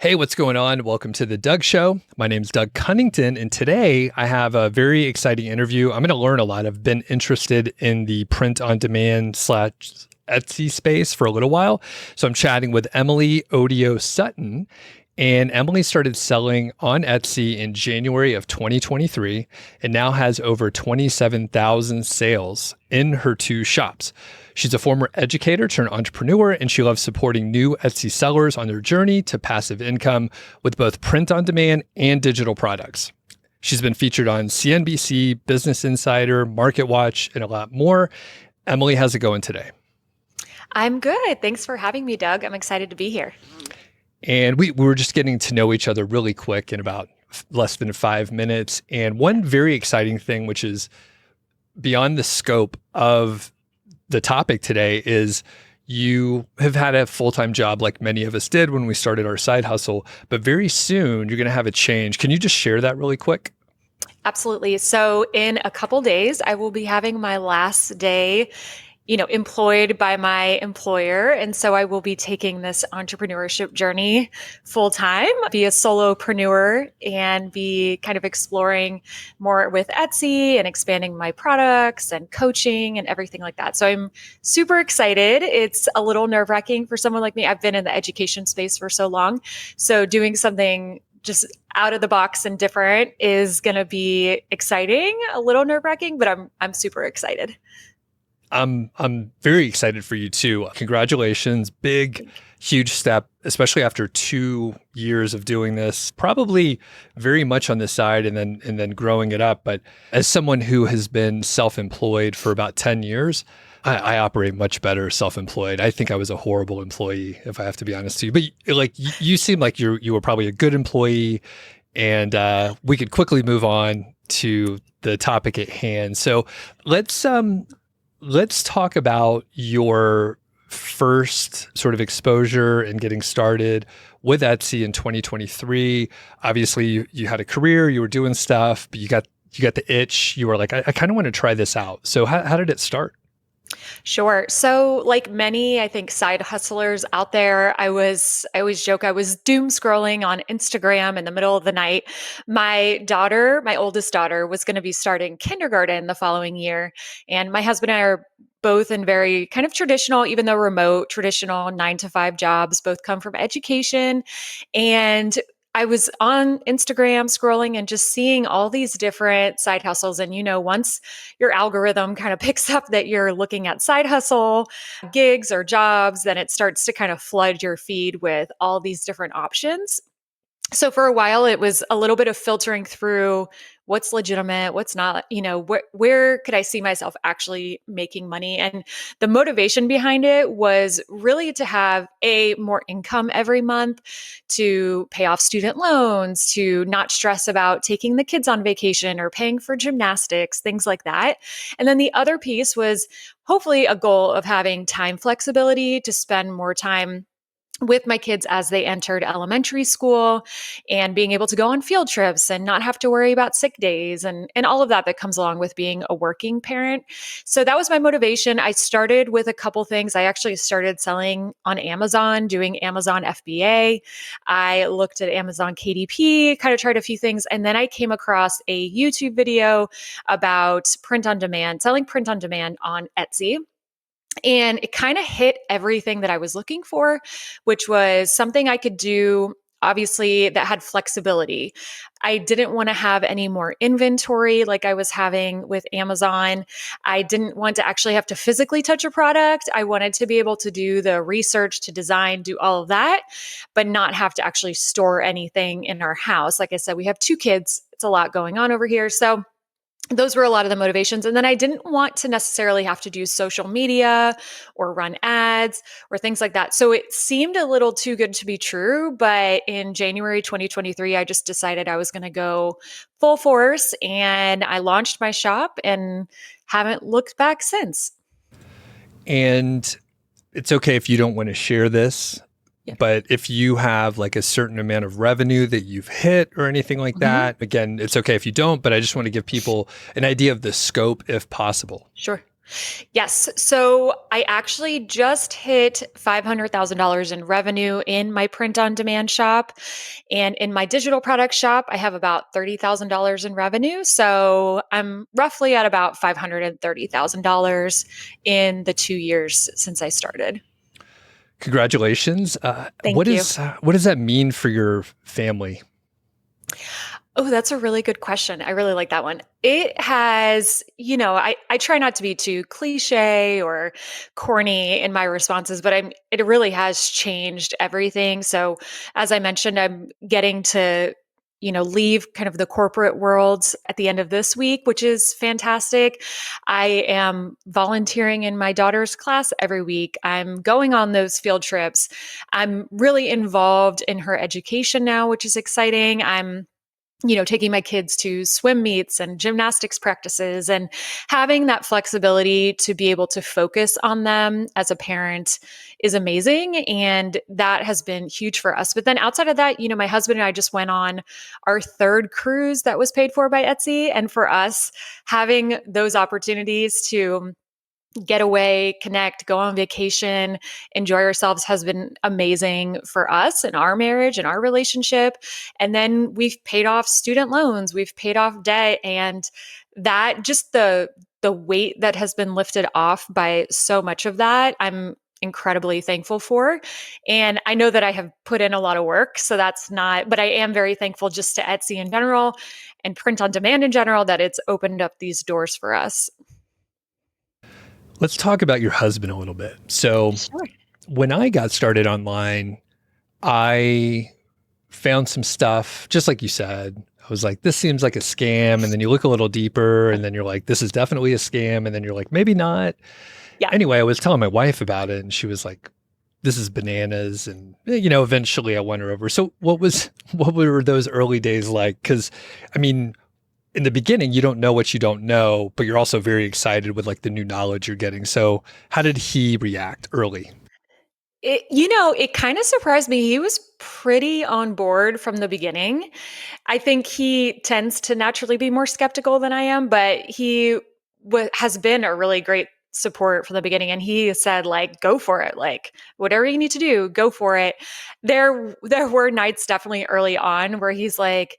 Hey, what's going on? Welcome to the Doug Show. My name's Doug Cunnington, and today I have a very exciting interview. I'm going to learn a lot. I've been interested in the print-on-demand / Etsy space for a little while. So I'm chatting with Emily Odio-Sutton, and Emily started selling on Etsy in January of 2023 and now has over 27,000 sales in her two shops. She's a former educator turned entrepreneur, and she loves supporting new Etsy sellers on their journey to passive income with both print on demand and digital products. She's been featured on CNBC, Business Insider, MarketWatch, and a lot more. Emily, how's it going today? I'm good. Thanks for having me, Doug. I'm excited to be here. And we were just getting to know each other really quick in about less than 5 minutes. And one very exciting thing, which is beyond the scope of the topic today, is you have had a full-time job like many of us did when we started our side hustle, but very soon you're going to have a change. Can you just share that really quick? Absolutely. So in a couple days, I will be having my last day employed by my employer. And so I will be taking this entrepreneurship journey full time, be a solopreneur, and be kind of exploring more with Etsy and expanding my products and coaching and everything like that. So I'm super excited. It's a little nerve-wracking for someone like me. I've been in the education space for so long. So doing something just out of the box and different is going to be exciting, a little nerve-wracking, but I'm super excited. I'm very excited for you too. Congratulations. Big, huge step, especially after 2 years of doing this, probably very much on the side and then growing it up. But as someone who has been self-employed for about 10 years, I operate much better self-employed. I think I was a horrible employee, if I have to be honest with you. But like you seem like you were probably a good employee, and we could quickly move on to the topic at hand. So let's talk about your first sort of exposure and getting started with Etsy in 2023. Obviously, you had a career, you were doing stuff, but you got the itch. You were like, I kind of want to try this out. So how did it start? Sure. So like many, I think, side hustlers out there, I always joke, I was doom scrolling on Instagram in the middle of the night. My oldest daughter, was going to be starting kindergarten the following year. And my husband and I are both in very kind of traditional, even though remote, traditional 9 to 5 jobs, both come from education. And I was on Instagram scrolling and just seeing all these different side hustles. And, once your algorithm kind of picks up that you're looking at side hustle gigs or jobs, then it starts to kind of flood your feed with all these different options. So for a while, it was a little bit of filtering through what's legitimate, what's not, where could I see myself actually making money? And the motivation behind it was really to have more income every month, to pay off student loans, to not stress about taking the kids on vacation or paying for gymnastics, things like that. And then the other piece was hopefully a goal of having time flexibility to spend more time with my kids as they entered elementary school, and being able to go on field trips and not have to worry about sick days and all of that comes along with being a working parent. So that was my motivation. I started with a couple things. I actually started selling on Amazon, doing Amazon FBA. I looked at Amazon KDP, kind of tried a few things. And then I came across a YouTube video about print on demand, selling print on demand on Etsy. And it kind of hit everything that I was looking for, which was something I could do, obviously, that had flexibility. I didn't want to have any more inventory like I was having with Amazon. I didn't want to actually have to physically touch a product. I wanted to be able to do the research, to design, do all of that, but not have to actually store anything in our house. Like I said, we have 2 kids. It's a lot going on over here. So those were a lot of the motivations. And then I didn't want to necessarily have to do social media or run ads or things like that. So it seemed a little too good to be true. But in January 2023, I just decided I was going to go full force, and I launched my shop and haven't looked back since. And it's okay if you don't want to share this. Yeah. But if you have like a certain amount of revenue that you've hit or anything like that, again, it's okay if you don't, but I just want to give people an idea of the scope if possible. Sure. Yes. So I actually just hit $500,000 in revenue in my print on demand shop. And in my digital product shop, I have about $30,000 in revenue. So I'm roughly at about $530,000 in the 2 years since I started. Congratulations. Thank you. What does that mean for your family? Oh, that's a really good question. I really like that one. It has, I try not to be too cliche or corny in my responses, but it really has changed everything. So as I mentioned, I'm getting to, leave kind of the corporate world at the end of this week, which is fantastic. I am volunteering in my daughter's class every week. I'm going on those field trips. I'm really involved in her education now, which is exciting. I'm taking my kids to swim meets and gymnastics practices and having that flexibility to be able to focus on them as a parent is amazing. And that has been huge for us. But then outside of that, my husband and I just went on our third cruise that was paid for by Etsy. And for us, having those opportunities to get away, connect, go on vacation, enjoy ourselves has been amazing for us and our marriage and our relationship. And then we've paid off student loans, we've paid off debt, and that just the weight that has been lifted off by so much of that, I'm incredibly thankful for. And I know that I have put in a lot of work, so that's not, but I am very thankful just to Etsy in general and print on demand in general that it's opened up these doors for us. Let's talk about your husband a little bit. So, Sure. when I got started online, I found some stuff, just like you said. I was like, this seems like a scam. And then you look a little deeper and then you're like, this is definitely a scam. And then you're like, maybe not. Yeah. Anyway, I was telling my wife about it and she was like, this is bananas. And, eventually I won her over. So what were those early days like? Because, I mean, in the beginning, you don't know what you don't know, but you're also very excited with like the new knowledge you're getting. So how did he react early? It kind of surprised me. He was pretty on board from the beginning. I think he tends to naturally be more skeptical than I am, but he has been a really great support from the beginning. And he said, like, go for it. Like, whatever you need to do, go for it. There were nights definitely early on where he's like,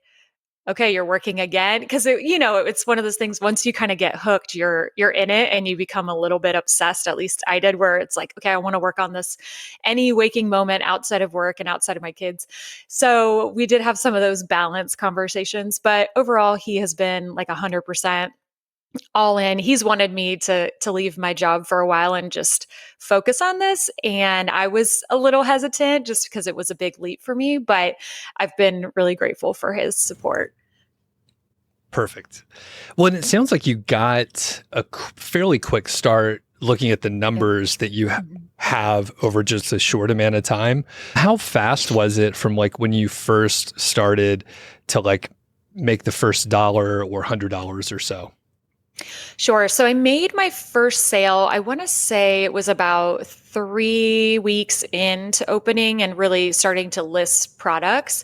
okay, you're working again. Because it's one of those things. Once you kind of get hooked, you're in it, and you become a little bit obsessed. At least I did, where it's like, okay, I want to work on this any waking moment outside of work and outside of my kids. So we did have some of those balance conversations, but overall, he has been like 100% all in. He's wanted me to leave my job for a while and just focus on this, and I was a little hesitant just because it was a big leap for me, but I've been really grateful for his support. Perfect. Well, and it sounds like you got a fairly quick start looking at the numbers that you Mhm. have over just a short amount of time. How fast was it from like when you first started to like make the first dollar or $100 or so? Sure. So I made my first sale, I want to say it was about 3 weeks into opening and really starting to list products.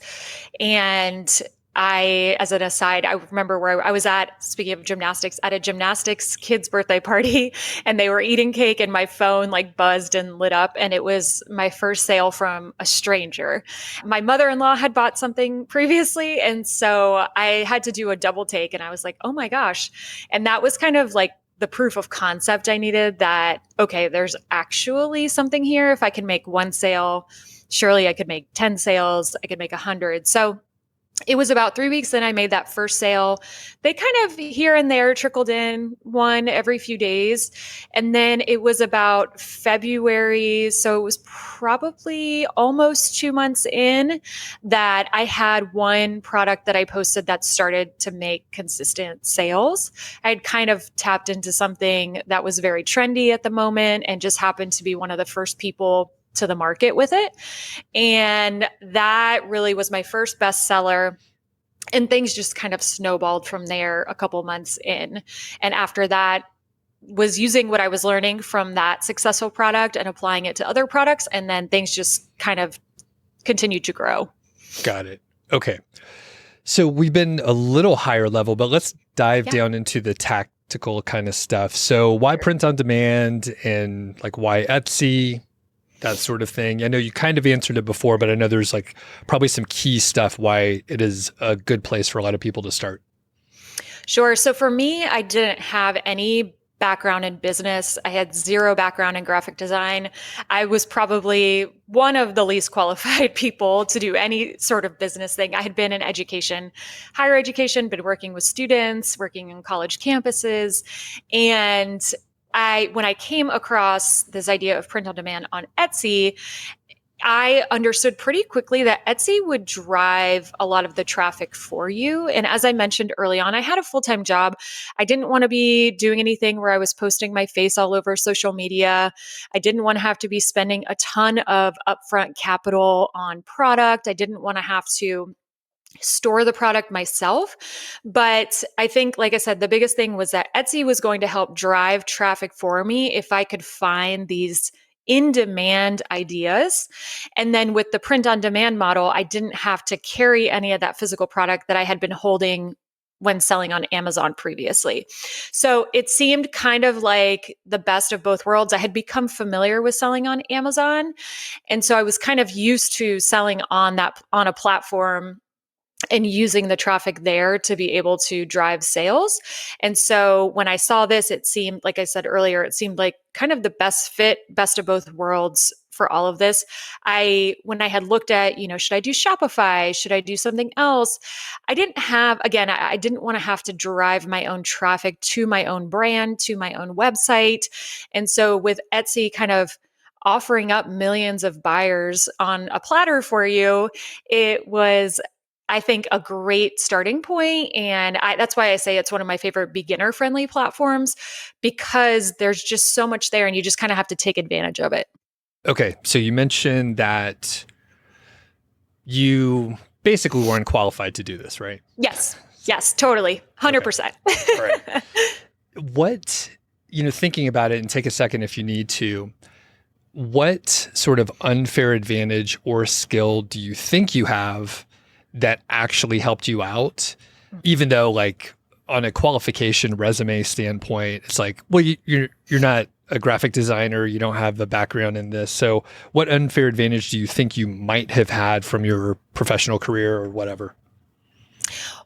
And as an aside, I remember where I was at, speaking of gymnastics, at a gymnastics kids' birthday party, and they were eating cake, and my phone like buzzed and lit up. And it was my first sale from a stranger. My mother in law had bought something previously. And so I had to do a double take, and I was like, oh my gosh. And that was kind of like the proof of concept I needed that, okay, there's actually something here. If I can make one sale, surely I could make 10 sales, I could make 100. So it was about 3 weeks. Then I made that first sale. They kind of here and there trickled in one every few days. And then it was about February. So it was probably almost 2 months in that I had one product that I posted that started to make consistent sales. I had kind of tapped into something that was very trendy at the moment and just happened to be one of the first people to the market with it. And that really was my first bestseller. And things just kind of snowballed from there a couple months in. And after that, was using what I was learning from that successful product and applying it to other products. And then things just kind of continued to grow. Got it. Okay. So we've been a little higher level, but let's dive Yeah. down into the practical kind of stuff. So why print on demand and like why Etsy, that sort of thing? I know you kind of answered it before, but I know there's like probably some key stuff why it is a good place for a lot of people to start. Sure. So for me, I didn't have any background in business. I had zero background in graphic design. I was probably one of the least qualified people to do any sort of business thing. I had been in education, higher education, been working with students, working in college campuses. And when I came across this idea of print on demand on Etsy, I understood pretty quickly that Etsy would drive a lot of the traffic for you. And as I mentioned early on, I had a full-time job. I didn't want to be doing anything where I was posting my face all over social media. I didn't want to have to be spending a ton of upfront capital on product. I didn't want to have to store the product myself. But I think, like I said, the biggest thing was that Etsy was going to help drive traffic for me if I could find these in-demand ideas. And then with the print on demand model, I didn't have to carry any of that physical product that I had been holding when selling on Amazon previously. So it seemed kind of like the best of both worlds. I had become familiar with selling on Amazon. And so I was kind of used to selling on a platform and using the traffic there to be able to drive sales. And so when I saw this, it seemed, like I said earlier, it seemed like kind of the best fit, best of both worlds for all of this. When I had looked at, should I do Shopify? Should I do something else? I didn't want to have to drive my own traffic to my own brand, to my own website. And so with Etsy kind of offering up millions of buyers on a platter for you, it was, I think, a great starting point. And that's why I say it's one of my favorite beginner-friendly platforms, because there's just so much there and you just kind of have to take advantage of it. Okay. So you mentioned that you basically weren't qualified to do this, right? Yes. Yes, totally. 100%. Okay. All right. What, thinking about it, and take a second if you need to, what sort of unfair advantage or skill do you think you have that actually helped you out, even though like on a qualification resume standpoint, it's like, well, you're not a graphic designer, you don't have a background in this. So what unfair advantage do you think you might have had from your professional career or whatever?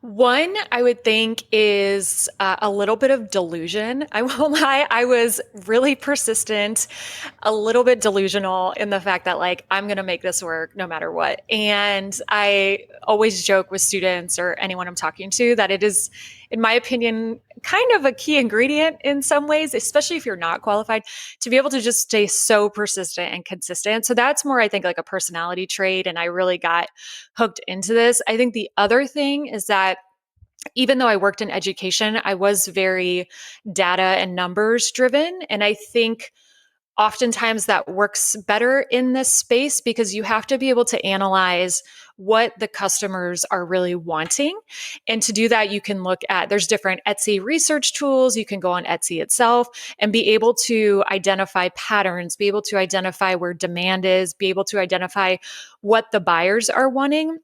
One, I would think, is a little bit of delusion. I won't lie. I was really persistent, a little bit delusional in the fact that, like, I'm going to make this work no matter what. And I always joke with students or anyone I'm talking to that it is, in my opinion, kind of a key ingredient in some ways, especially if you're not qualified, to be able to just stay so persistent and consistent. So that's more, I think, like a personality trait. And I really got hooked into this. I think the other thing is that even though I worked in education, I was very data and numbers driven. And I think oftentimes that works better in this space because you have to be able to analyze what the customers are really wanting. And to do that, you can look at, there's different Etsy research tools. You can go on Etsy itself and be able to identify patterns, be able to identify where demand is, be able to identify what the buyers are wanting.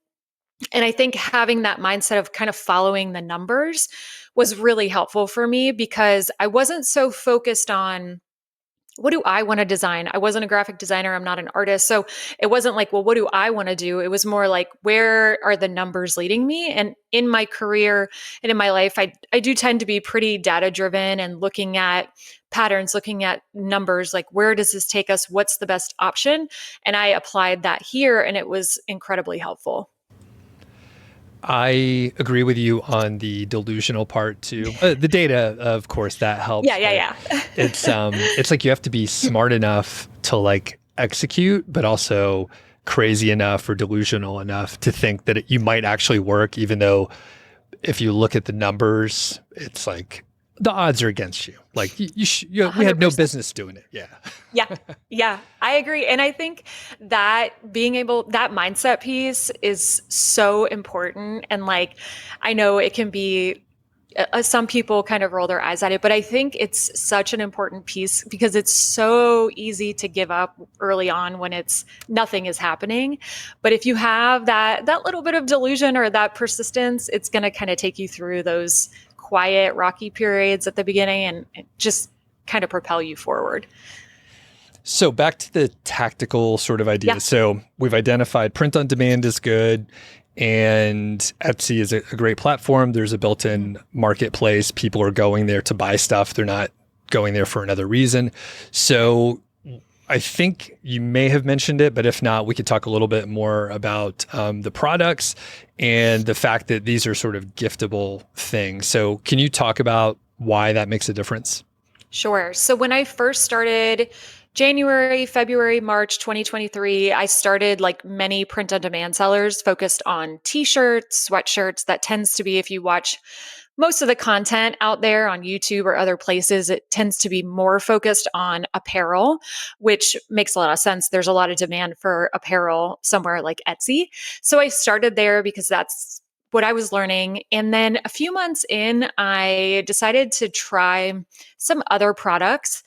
And I think having that mindset of kind of following the numbers was really helpful for me because I wasn't so focused on what do I want to design? I wasn't a graphic designer. I'm not an artist. So it wasn't like, well, what do I want to do? It was more like, where are the numbers leading me? And in my career and in my life, I do tend to be pretty data driven and looking at patterns, looking at numbers, like where does this take us? What's the best option? And I applied that here and it was incredibly helpful. I agree with you on the delusional part too. The data, of course, that helps. Yeah. It's like you have to be smart enough to like execute, but also crazy enough or delusional enough to think that you might actually work, even though if you look at the numbers, it's like the odds are against you. Like we had no business doing it. Yeah, I agree. And I think that that mindset piece is so important. And like, I know it can be, some people kind of roll their eyes at it, but I think it's such an important piece because it's so easy to give up early on when nothing is happening. But if you have that little bit of delusion or that persistence, it's going to kind of take you through those quiet, rocky periods at the beginning and just kind of propel you forward. So back to the tactical sort of idea. Yeah. So we've identified print on demand is good, and Etsy is a great platform. There's a built-in marketplace. People are going there to buy stuff. They're not going there for another reason. So I think you may have mentioned it, but if not, we could talk a little bit more about the products and the fact that these are sort of giftable things. So can you talk about why that makes a difference? Sure. So when I first started January, February, March 2023, I started like many print on demand sellers focused on t-shirts, sweatshirts. That tends to be, if you watch most of the content out there on YouTube or other places, it tends to be more focused on apparel, which makes a lot of sense. There's a lot of demand for apparel somewhere like Etsy. So I started there because that's what I was learning. And then a few months in, I decided to try some other products.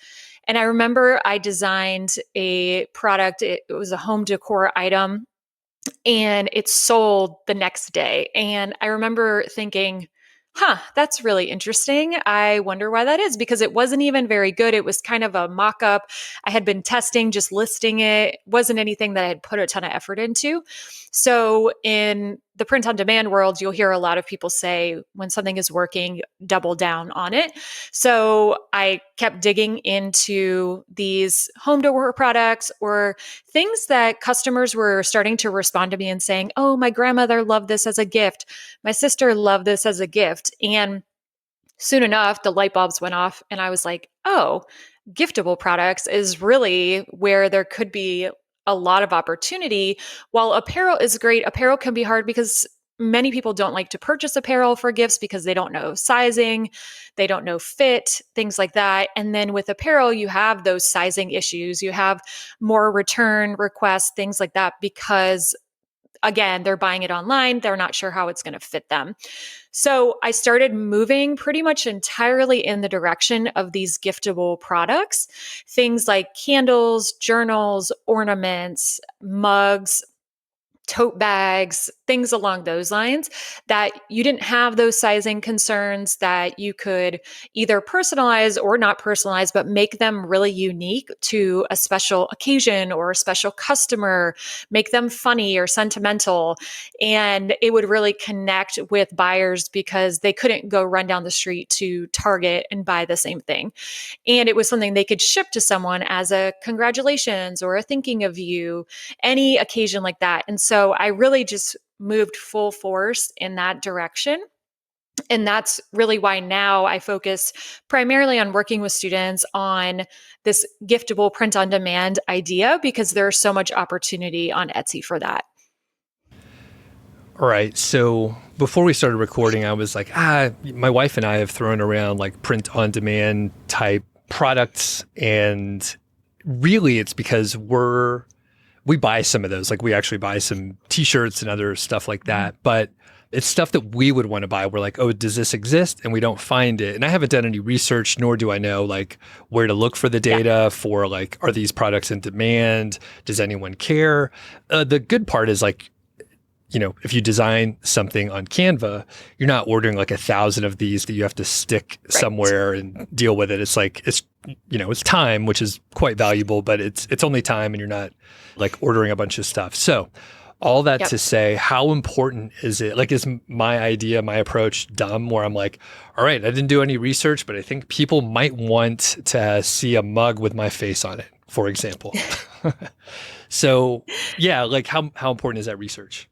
And I remember I designed a product, it was a home decor item, and it sold the next day. And I remember thinking, that's really interesting. I wonder why that is, because it wasn't even very good. It was kind of a mock up. I had been testing, just listing it. It wasn't anything that I had put a ton of effort into. So in the print on demand world, you'll hear a lot of people say when something is working, double down on it. So I kept digging into these home decor products or things that customers were starting to respond to me and saying, oh, my grandmother loved this as a gift. My sister loved this as a gift. And soon enough, the light bulbs went off and I was like, oh, giftable products is really where there could be a lot of opportunity. While apparel is great, apparel can be hard because many people don't like to purchase apparel for gifts because they don't know sizing, they don't know fit, things like that. And then with apparel, you have those sizing issues, you have more return requests, things like that, because again, they're buying it online. They're not sure how it's going to fit them. So I started moving pretty much entirely in the direction of these giftable products, things like candles, journals, ornaments, mugs, tote bags, things along those lines, that you didn't have those sizing concerns, that you could either personalize or not personalize, but make them really unique to a special occasion or a special customer, make them funny or sentimental. And it would really connect with buyers because they couldn't go run down the street to Target and buy the same thing. And it was something they could ship to someone as a congratulations or a thinking of you, any occasion like that. And so I really just moved full force in that direction. And that's really why now I focus primarily on working with students on this giftable print on demand idea because there's so much opportunity on Etsy for that. All right. So before we started recording, I was like, my wife and I have thrown around like print on demand type products. And really it's because we buy some of those. Like we actually buy some t-shirts and other stuff like that. But it's stuff that we would want to buy. We're like, oh, does this exist? And we don't find it. And I haven't done any research, nor do I know like where to look for the data for like, are these products in demand? Does anyone care? The good part is like, you know, if you design something on Canva, you're not ordering like 1,000 of these that you have to stick somewhere and deal with it. It's like, it's time, which is quite valuable, but it's only time and you're not like ordering a bunch of stuff. So all that to say, how important is it? Like, is my idea, my approach dumb where I'm like, all right, I didn't do any research, but I think people might want to see a mug with my face on it, for example. So yeah, like how important is that research?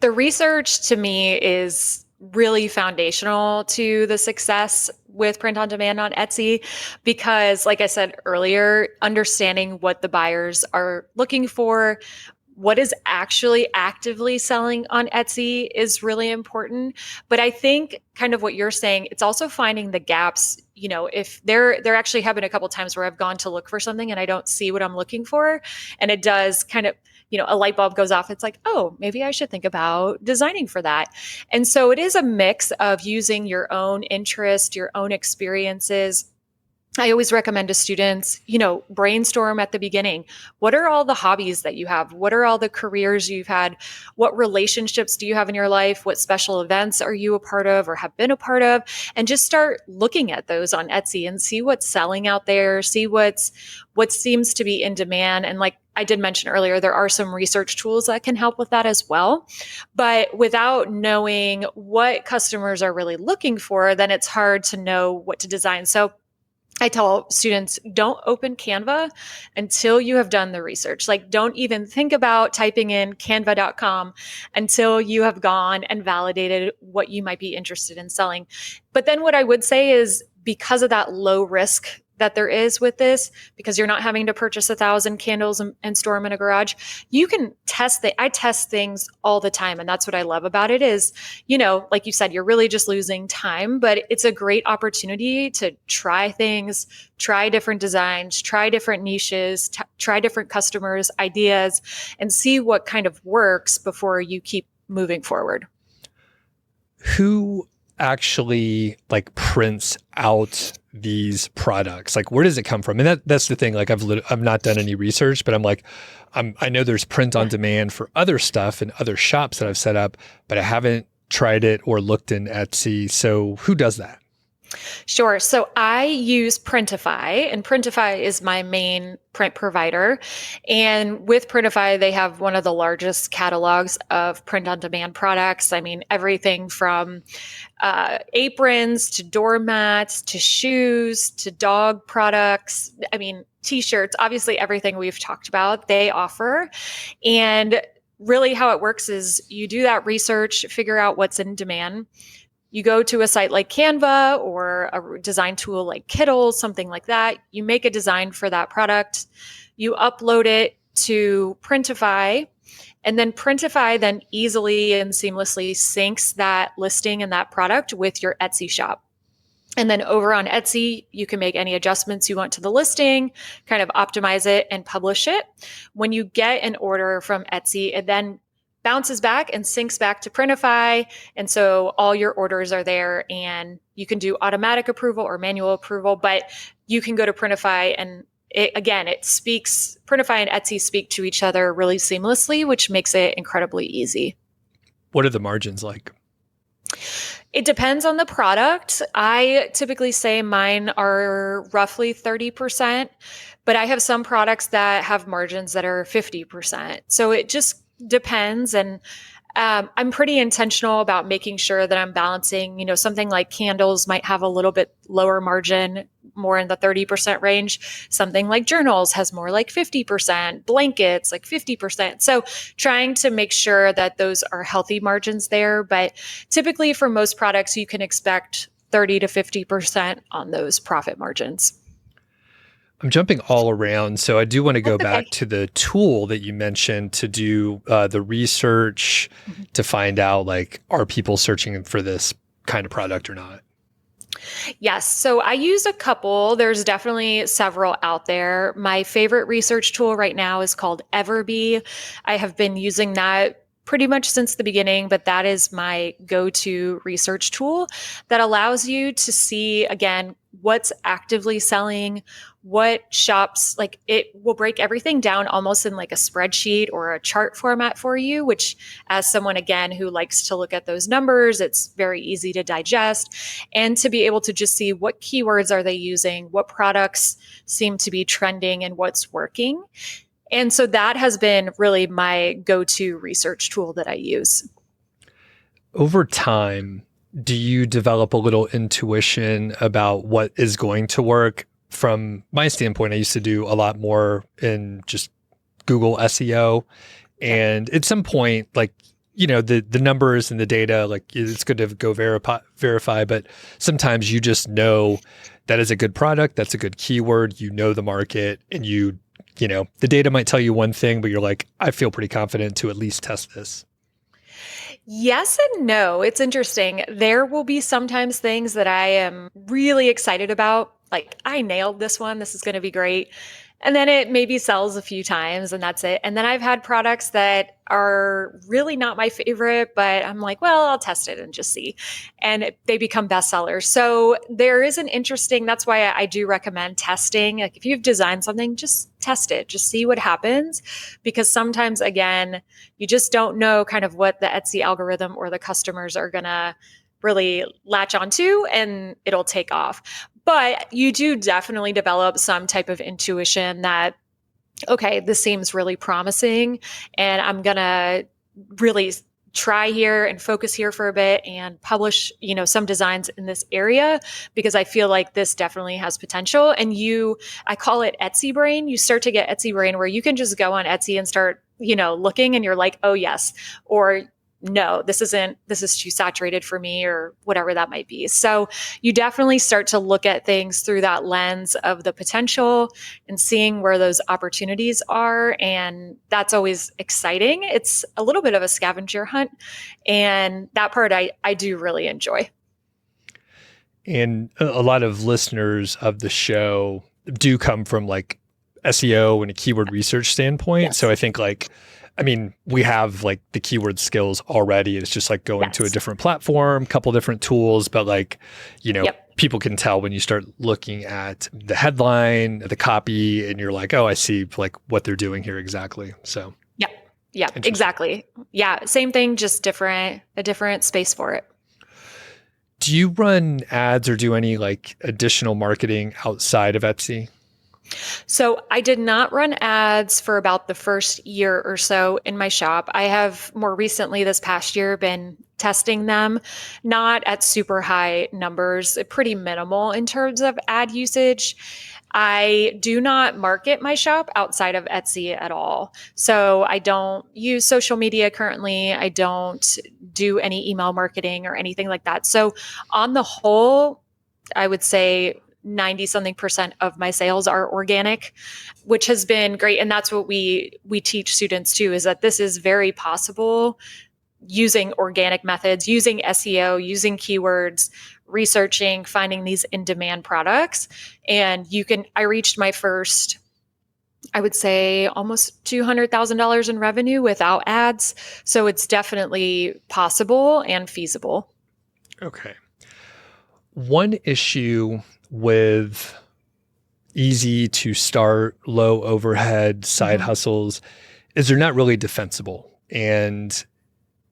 The research to me is really foundational to the success with print on demand on Etsy because, like I said earlier, understanding what the buyers are looking for, what is actually actively selling on Etsy is really important. But I think kind of what you're saying, it's also finding the gaps. You know, if there actually have been a couple of times where I've gone to look for something and I don't see what I'm looking for, and it does kind of, you know, a light bulb goes off. It's like, oh, maybe I should think about designing for that. And so it is a mix of using your own interest, your own experiences, I always recommend to students, brainstorm at the beginning. What are all the hobbies that you have? What are all the careers you've had? What relationships do you have in your life? What special events are you a part of or have been a part of? And just start looking at those on Etsy and see what's selling out there, see what seems to be in demand. And like I did mention earlier, there are some research tools that can help with that as well. But without knowing what customers are really looking for, then it's hard to know what to design. So I tell students, don't open Canva until you have done the research. Like, don't even think about typing in canva.com until you have gone and validated what you might be interested in selling. But then what I would say is, because of that low risk that there is with this, because you're not having to purchase 1,000 candles and store them in a garage, you can test I test things all the time. And that's what I love about it is, like you said, you're really just losing time, but it's a great opportunity to try things, try different designs, try different niches, try different customers' ideas, and see what kind of works before you keep moving forward. Who actually like prints out these products? Like, where does it come from? And that's the thing. Like, I've not done any research, but I know there's print on demand for other stuff and other shops that I've set up, but I haven't tried it or looked in Etsy. So who does that? Sure. So I use Printify, and Printify is my main print provider. And with Printify, they have one of the largest catalogs of print on demand products. I mean, everything from aprons to doormats to shoes to dog products. I mean, t-shirts, obviously everything we've talked about, they offer. And really how it works is you do that research, figure out what's in demand. You go to a site like Canva or a design tool like Kittles, something like that. You make a design for that product. You upload it to Printify, and then Printify then easily and seamlessly syncs that listing and that product with your Etsy shop. And then over on Etsy, you can make any adjustments you want to the listing, kind of optimize it and publish it. When you get an order from Etsy, it then bounces back and syncs back to Printify. And so all your orders are there, and you can do automatic approval or manual approval, but you can go to Printify and Printify and Etsy speak to each other really seamlessly, which makes it incredibly easy. What are the margins like? It depends on the product. I typically say mine are roughly 30%, but I have some products that have margins that are 50%. So it just depends. And I'm pretty intentional about making sure that I'm balancing, something like candles might have a little bit lower margin, more in the 30% range. Something like journals has more like 50%, blankets like 50%. So trying to make sure that those are healthy margins there. But typically for most products, you can expect 30 to 50% on those profit margins. I'm jumping all around, so I do want to go back to the tool that you mentioned to do the research to find out, like, are people searching for this kind of product or not? Yes. So I use a couple. There's definitely several out there. My favorite research tool right now is called Everbee. I have been using that pretty much since the beginning, but that is my go-to research tool that allows you to see, again, what's actively selling, what shops, like it will break everything down almost in like a spreadsheet or a chart format for you, which as someone, again, who likes to look at those numbers, it's very easy to digest and to be able to just see what keywords are they using, what products seem to be trending and what's working. And so that has been really my go-to research tool that I use. Over time, do you develop a little intuition about what is going to work? From my standpoint, I used to do a lot more in just Google SEO. And at some point, like, the numbers and the data, like, it's good to go verify, but sometimes you just know that is a good product, that's a good keyword, the market, and the data might tell you one thing, but you're like, I feel pretty confident to at least test this. Yes and no. It's interesting. There will be sometimes things that I am really excited about like, I nailed this one. This is going to be great. And then it maybe sells a few times and that's it. And then I've had products that are really not my favorite, but I'm like, well, I'll test it and just see. And they become bestsellers. So there is an interesting, that's why I do recommend testing. Like if you've designed something, just test it, just see what happens. Because sometimes, again, you just don't know kind of what the Etsy algorithm or the customers are going to really latch onto, and it'll take off. But you do definitely develop some type of intuition that, okay, this seems really promising, and I'm going to really try here and focus here for a bit and publish, some designs in this area because I feel like this definitely has potential. And I call it Etsy brain. You start to get Etsy brain where you can just go on Etsy and start, looking and you're like, oh yes, or no, this is too saturated for me or whatever that might be. So you definitely start to look at things through that lens of the potential and seeing where those opportunities are. And that's always exciting. It's a little bit of a scavenger hunt. And that part I do really enjoy. And a lot of listeners of the show do come from like SEO and a keyword research standpoint. Yes. So I think we have like the keyword skills already. It's just like going to a different platform, couple different tools, but people can tell when you start looking at the headline, the copy, and you're like, oh, I see like what they're doing here exactly. So yeah, exactly. Yeah, same thing, just a different space for it. Do you run ads or do any like additional marketing outside of Etsy? So I did not run ads for about the first year or so in my shop. I have more recently this past year been testing them, not at super high numbers, pretty minimal in terms of ad usage. I do not market my shop outside of Etsy at all. So I don't use social media currently. I don't do any email marketing or anything like that. So on the whole, I would say 90 something percent of my sales are organic, which has been great. And that's what we teach students too, is that this is very possible using organic methods, using SEO, using keywords, researching, finding these in-demand products. And I reached my first, I would say almost $200,000 in revenue without ads. So it's definitely possible and feasible. Okay. One issue with easy to start, low overhead side hustles is they're not really defensible. And,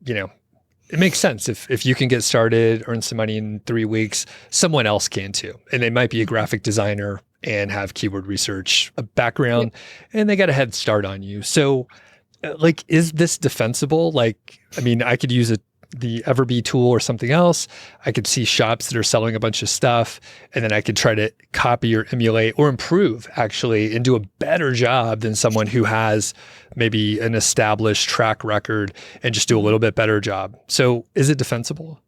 it makes sense. If you can get started, earn some money in 3 weeks, someone else can too. And they might be a graphic designer and have keyword research background, and they got a head start on you. So is this defensible? I could use the Everbee tool or something else. I could see shops that are selling a bunch of stuff, and then I could try to copy or emulate or improve actually and do a better job than someone who has maybe an established track record and just do a little bit better job. So is it defensible?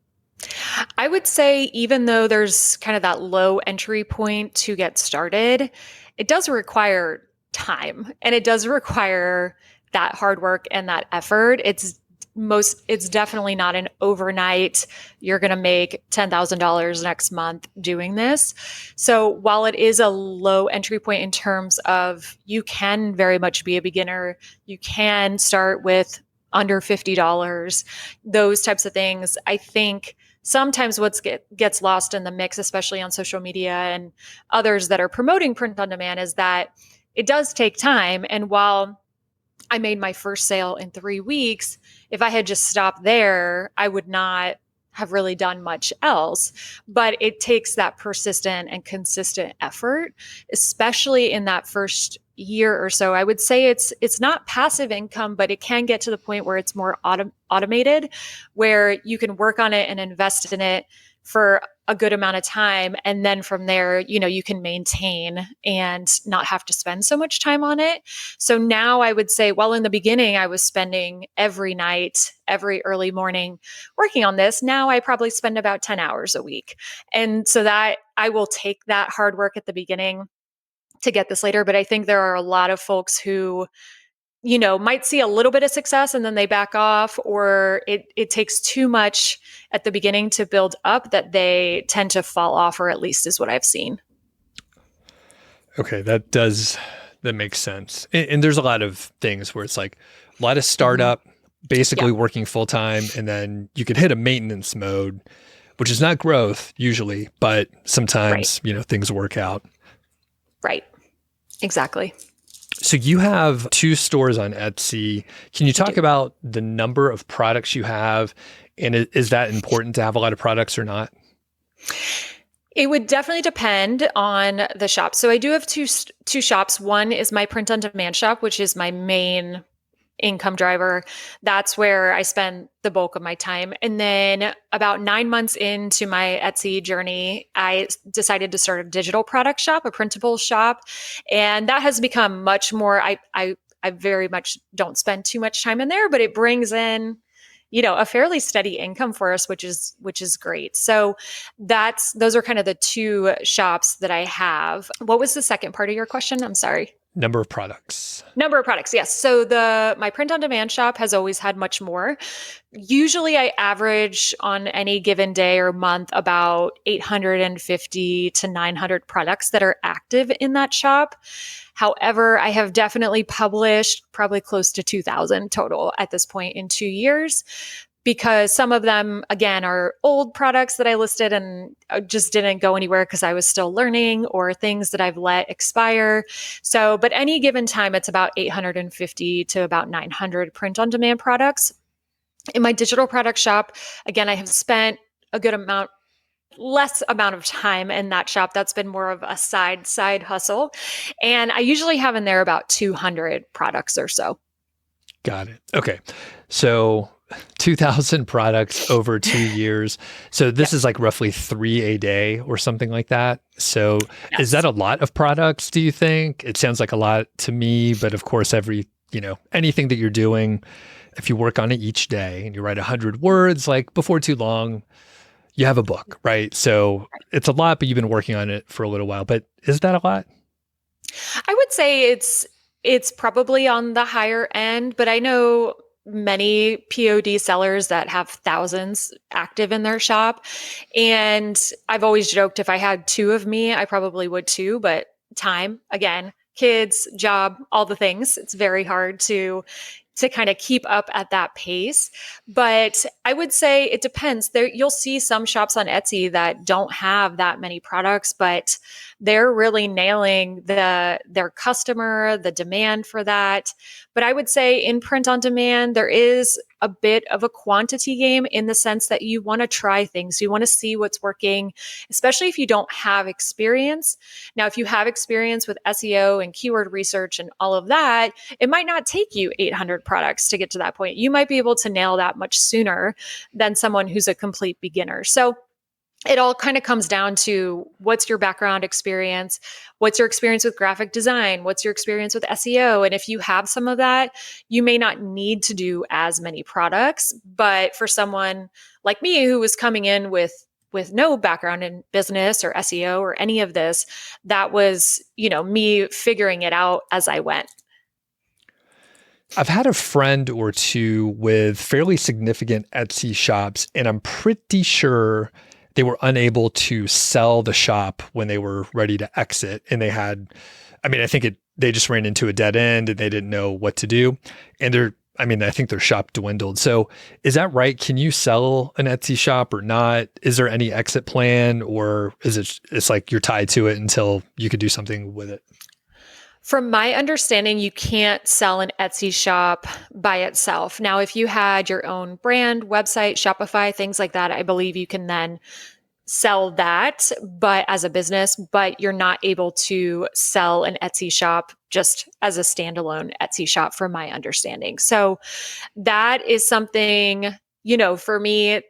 I would say even though there's kind of that low entry point to get started, it does require time and it does require that hard work and that effort. It's definitely not an overnight, you're going to make $10,000 next month doing this. So while it is a low entry point in terms of you can very much be a beginner, you can start with under $50, those types of things. I think sometimes what gets lost in the mix, especially on social media and others that are promoting print on demand, is that it does take time. And while I made my first sale in 3 weeks, if I had just stopped there, I would not have really done much else. But it takes that persistent and consistent effort, especially in that first year or so. I would say it's not passive income, but it can get to the point where it's more automated, where you can work on it and invest in it for a good amount of time. And then from there, you can maintain and not have to spend so much time on it. So now I would say, well, in the beginning, I was spending every night, every early morning working on this. Now I probably spend about 10 hours a week. And so that I will take that hard work at the beginning to get this later. But I think there are a lot of folks who might see a little bit of success and then they back off, or it takes too much at the beginning to build up that they tend to fall off, or at least is what I've seen. Okay, that makes sense. And there's a lot of things where it's like a lot of Mhm. startup, basically Yeah, working full time, and then you could hit a maintenance mode, which is not growth usually, but right, sometimes, things work out. right. Exactly. So you have two stores on Etsy. Can you I talk do. about the number of products you have? And is that important to have a lot of products or not? It would definitely depend on the shop. So I do have two shops. One is my print on demand shop, which is my main income driver. That's where I spend the bulk of my time. And then about 9 months into my Etsy journey, I decided to start a digital product shop, a printable shop. And that has become much more, I very much don't spend too much time in there, but it brings in, a fairly steady income for us, which is great. So those are kind of the two shops that I have. What was the second part of your question? I'm sorry. Number of products. Number of products, yes. So my print on demand shop has always had much more. Usually I average on any given day or month about 850 to 900 products that are active in that shop. However, I have definitely published probably close to 2,000 total at this point in 2 years, because some of them, again, are old products that I listed and just didn't go anywhere because I was still learning, or things that I've let expire. So, but any given time, it's about 850 to about 900 print on demand products. In my digital product shop, again, I have spent a good amount, less amount of time in that shop. That's been more of a side hustle. And I usually have in there about 200 products or so. Got it. Okay. So 2,000 products over 2 years. So this Yep. is like roughly three a day or something like that. So is that Yes. a lot of products, do you think? It sounds like a lot to me, but of course, anything that you're doing, if you work on it each day and you write 100 words, like before too long, you have a book, right? So it's a lot, but you've been working on it for a little while. But is that a lot? I would say it's probably on the higher end, but I know many POD sellers that have thousands active in their shop. And I've always joked, if I had two of me, I probably would too, but time, again, kids, job, all the things. It's very hard to kind of keep up at that pace. But I would say it depends. There you'll see some shops on Etsy that don't have that many products, but they're really nailing their customer, the demand for that. But I would say in print on demand, there is a bit of a quantity game, in the sense that you want to try things. You want to see what's working, especially if you don't have experience. Now, if you have experience with SEO and keyword research and all of that, it might not take you 800 products to get to that point. You might be able to nail that much sooner than someone who's a complete beginner. So it all kind of comes down to, what's your background experience? What's your experience with graphic design? What's your experience with SEO? And if you have some of that, you may not need to do as many products. But for someone like me, who was coming in with no background in business or SEO or any of this, that was, me figuring it out as I went. I've had a friend or two with fairly significant Etsy shops, and I'm pretty sure they were unable to sell the shop when they were ready to exit. And I think they just ran into a dead end and they didn't know what to do. And I think their shop dwindled. So is that right? Can you sell an Etsy shop or not? Is there any exit plan, or it's like you're tied to it until you could do something with it? From my understanding, you can't sell an Etsy shop by itself. Now, if you had your own brand, website, Shopify, things like that, I believe you can then sell that, but as a business, but you're not able to sell an Etsy shop just as a standalone Etsy shop, from my understanding. So that is something, for me,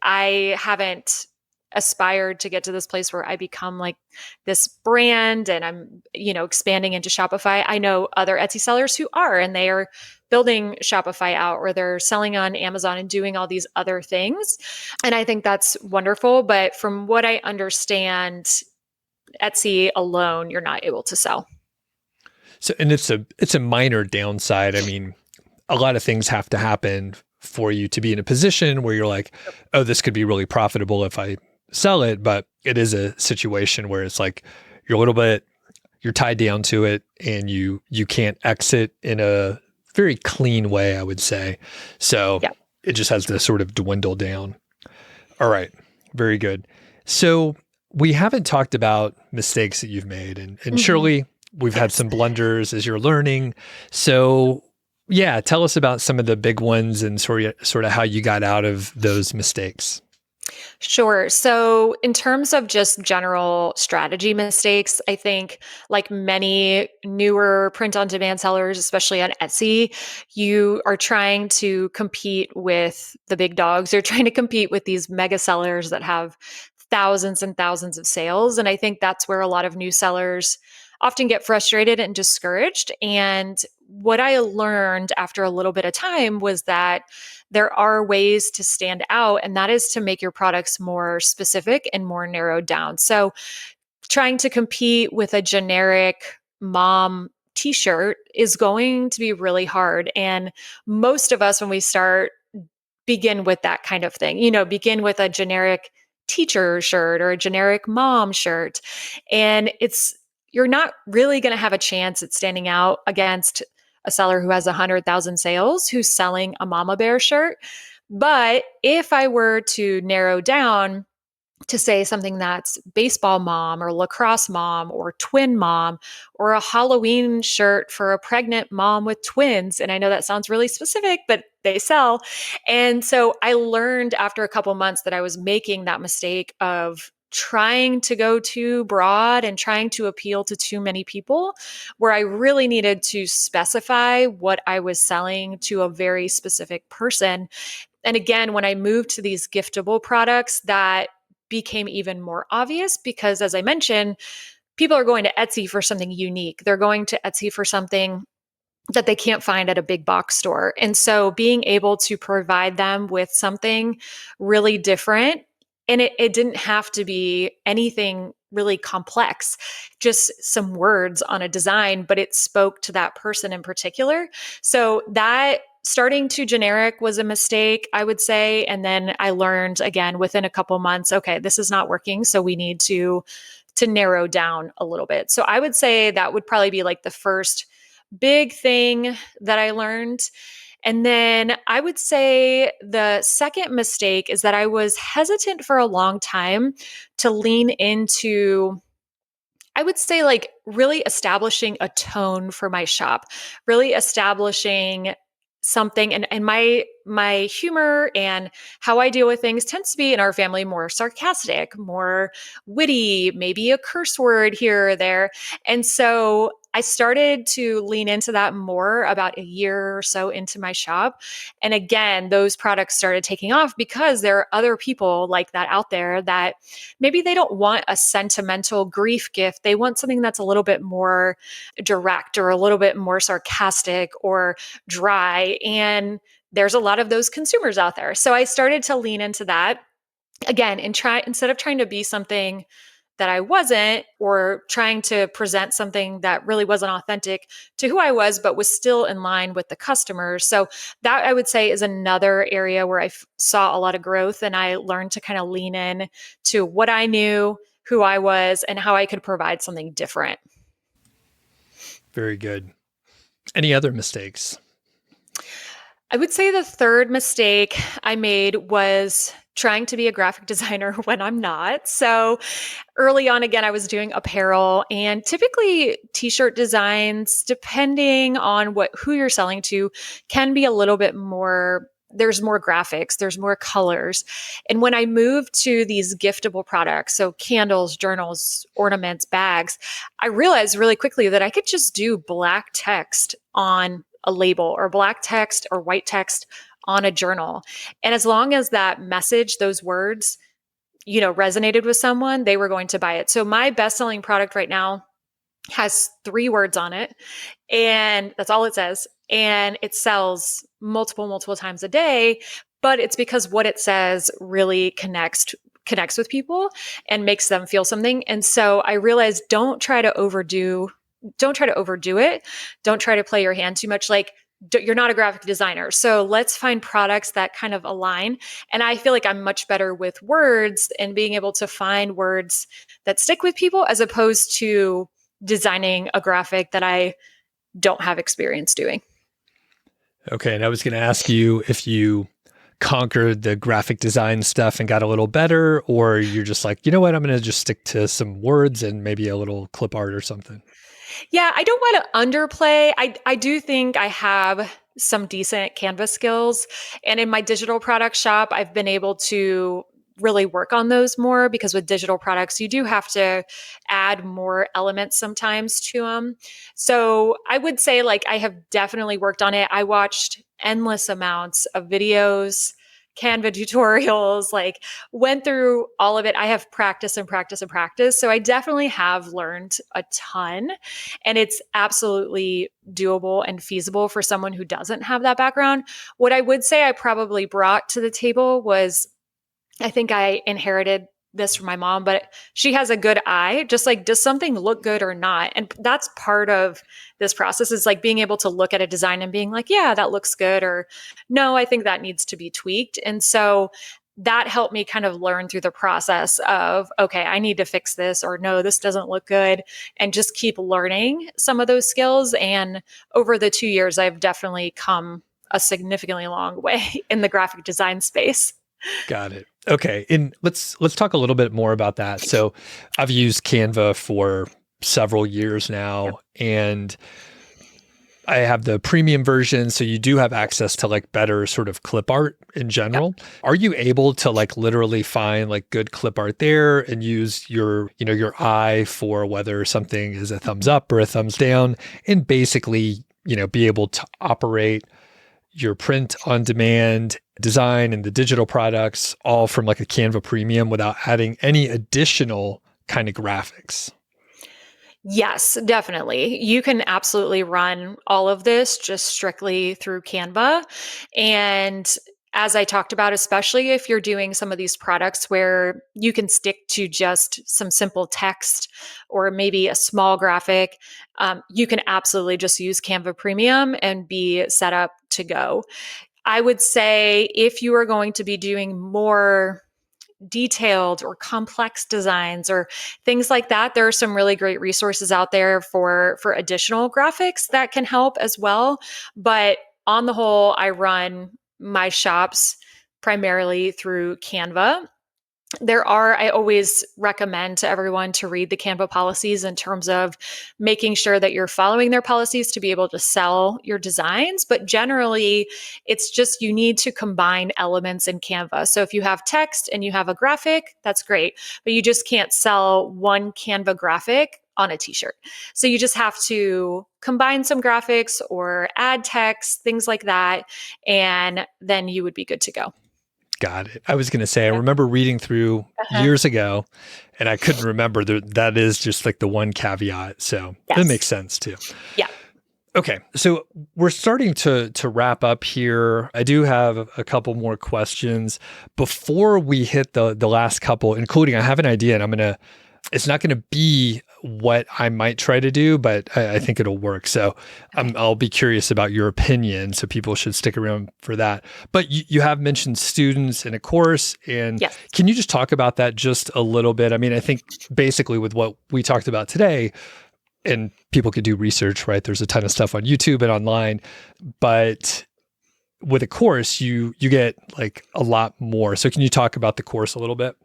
I haven't aspired to get to this place where I become like this brand and I'm, expanding into Shopify. I know other Etsy sellers who are, and they are building Shopify out, or they're selling on Amazon and doing all these other things. And I think that's wonderful. But from what I understand, Etsy alone, you're not able to sell. So, and it's a minor downside. I mean, a lot of things have to happen for you to be in a position where you're like, oh, this could be really profitable if I sell it. But it is a situation where it's like you're a little bit you're tied down to it and you can't exit in a very clean way, I would say. So Yeah. it just has to sort of dwindle down. All right. Very good. So we haven't talked about mistakes that you've made, and Hmm. surely we've had Yes. some blunders as you're learning. So yeah, tell us about some of the big ones and sort of how you got out of those mistakes. Sure. So, in terms of just general strategy mistakes, I think like many newer print on demand sellers, especially on Etsy, you are trying to compete with the big dogs. You're trying to compete with these mega sellers that have thousands and thousands of sales. And I think that's where a lot of new sellers often get frustrated and discouraged. And what I learned after a little bit of time was that there are ways to stand out, and that is to make your products more specific and more narrowed down. So, trying to compete with a generic mom t shirt is going to be really hard. And most of us, when we start, begin with that kind of thing, begin with a generic teacher shirt or a generic mom shirt. And you're not really going to have a chance at standing out against a seller who has 100,000 sales who's selling a mama bear shirt. But if I were to narrow down to say something that's baseball mom or lacrosse mom or twin mom or a Halloween shirt for a pregnant mom with twins. And I know that sounds really specific, but they sell. And so I learned after a couple months that I was making that mistake of trying to go too broad and trying to appeal to too many people, where I really needed to specify what I was selling to a very specific person. And again, when I moved to these giftable products, that became even more obvious because, as I mentioned, people are going to Etsy for something unique. They're going to Etsy for something that they can't find at a big box store. And so being able to provide them with something really different, and it didn't have to be anything really complex, just some words on a design, but it spoke to that person in particular. So that starting too generic was a mistake, I would say. And then I learned again within a couple months, okay, this is not working. So we need to narrow down a little bit. So I would say that would probably be like the first big thing that I learned. And then I would say the second mistake is that I was hesitant for a long time to lean into, I would say, like really establishing a tone for my shop, really establishing something. And my humor and how I deal with things tends to be in our family more sarcastic, more witty, maybe a curse word here or there. And so I started to lean into that more about a year or so into my shop. And again, those products started taking off because there are other people like that out there that maybe they don't want a sentimental grief gift. They want something that's a little bit more direct or a little bit more sarcastic or dry. And there's a lot of those consumers out there. So I started to lean into that again and try, instead of trying to be something that I wasn't, or trying to present something that really wasn't authentic to who I was, but was still in line with the customers. So that I would say is another area where I saw a lot of growth, and I learned to kind of lean in to what I knew, who I was, and how I could provide something different. Very good. Any other mistakes? I would say the third mistake I made was trying to be a graphic designer when I'm not. So early on, again, I was doing apparel, and typically t-shirt designs, depending on who you're selling to, can be a little bit more. There's more graphics, there's more colors. And when I moved to these giftable products, so candles, journals, ornaments, bags, I realized really quickly that I could just do black text on a label or black text or white text on a journal. And as long as that message, those words, resonated with someone, they were going to buy it. So my best-selling product right now has 3 words on it, and that's all it says. And it sells multiple times a day, but it's because what it says really connects with people and makes them feel something. And so I realized don't try to overdo it. Don't try to play your hand too much. Like, you're not a graphic designer. So let's find products that kind of align. And I feel like I'm much better with words and being able to find words that stick with people as opposed to designing a graphic that I don't have experience doing. Okay. And I was going to ask you if you conquered the graphic design stuff and got a little better, or you're just like, you know what, I'm going to just stick to some words and maybe a little clip art or something. Yeah, I don't want to underplay. I do think I have some decent Canva skills. And in my digital product shop, I've been able to really work on those more because with digital products, you do have to add more elements sometimes to them. So I would say, like, I have definitely worked on it. I watched endless amounts of videos, Canva tutorials, like, went through all of it. I have practice and practice and practice. So I definitely have learned a ton, and it's absolutely doable and feasible for someone who doesn't have that background. What I would say I probably brought to the table was, I think I inherited this from my mom, but she has a good eye, just like, does something look good or not? And that's part of this process, is like being able to look at a design and being like, yeah, that looks good, or no, I think that needs to be tweaked. And so that helped me kind of learn through the process of, okay, I need to fix this, or no, this doesn't look good, and just keep learning some of those skills. And over the 2 years, I've definitely come a significantly long way in the graphic design space. Got it. Okay. And let's talk a little bit more about that. So I've used Canva for several years now, and I have the premium version. So you do have access to like better sort of clip art in general. Yep. Are you able to like literally find like good clip art there and use your, you know, your eye for whether something is a thumbs up or a thumbs down, and basically, you know, be able to operate your print on demand design and the digital products all from like a Canva premium without adding any additional kind of graphics? Yes, definitely. You can absolutely run all of this just strictly through Canva. And as I talked about, especially if you're doing some of these products where you can stick to just some simple text or maybe a small graphic, you can absolutely just use Canva Premium and be set up to go. I would say if you are going to be doing more detailed or complex designs or things like that, there are some really great resources out there for additional graphics that can help as well. But on the whole, I run my shops primarily through Canva. I always recommend to everyone to read the Canva policies in terms of making sure that you're following their policies to be able to sell your designs. But generally, it's just you need to combine elements in Canva. So if you have text and you have a graphic, that's great, but you just can't sell one Canva graphic on a t-shirt. So you just have to combine some graphics or add text, things like that, and then you would be good to go. Got it. I was going to say, I remember reading through years ago, and I couldn't remember that is just like the one caveat. So that makes sense too. Yeah. Okay. So we're starting to wrap up here. I do have a couple more questions before we hit the last couple, including I have an idea, and it's not going to be what I might try to do, but I think it'll work. So I'll be curious about your opinion. So people should stick around for that. But you have mentioned students in a course, and can you just talk about that just a little bit? I mean, I think basically with what we talked about today, and people could do research, right? There's a ton of stuff on YouTube and online, but with a course, you get like a lot more. So can you talk about the course a little bit?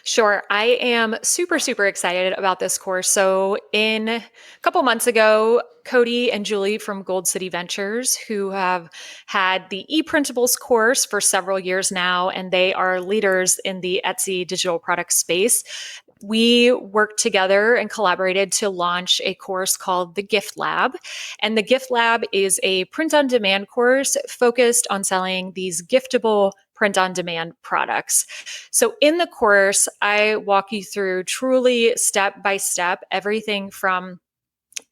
Sure. I am super, super excited about this course. So a couple months ago, Cody and Julie from Gold City Ventures, who have had the ePrintables course for several years now, and they are leaders in the Etsy digital product space. We worked together and collaborated to launch a course called the Giftlab. And the Giftlab is a print-on-demand course focused on selling these giftable print-on-demand products. So in the course, I walk you through truly step by step everything from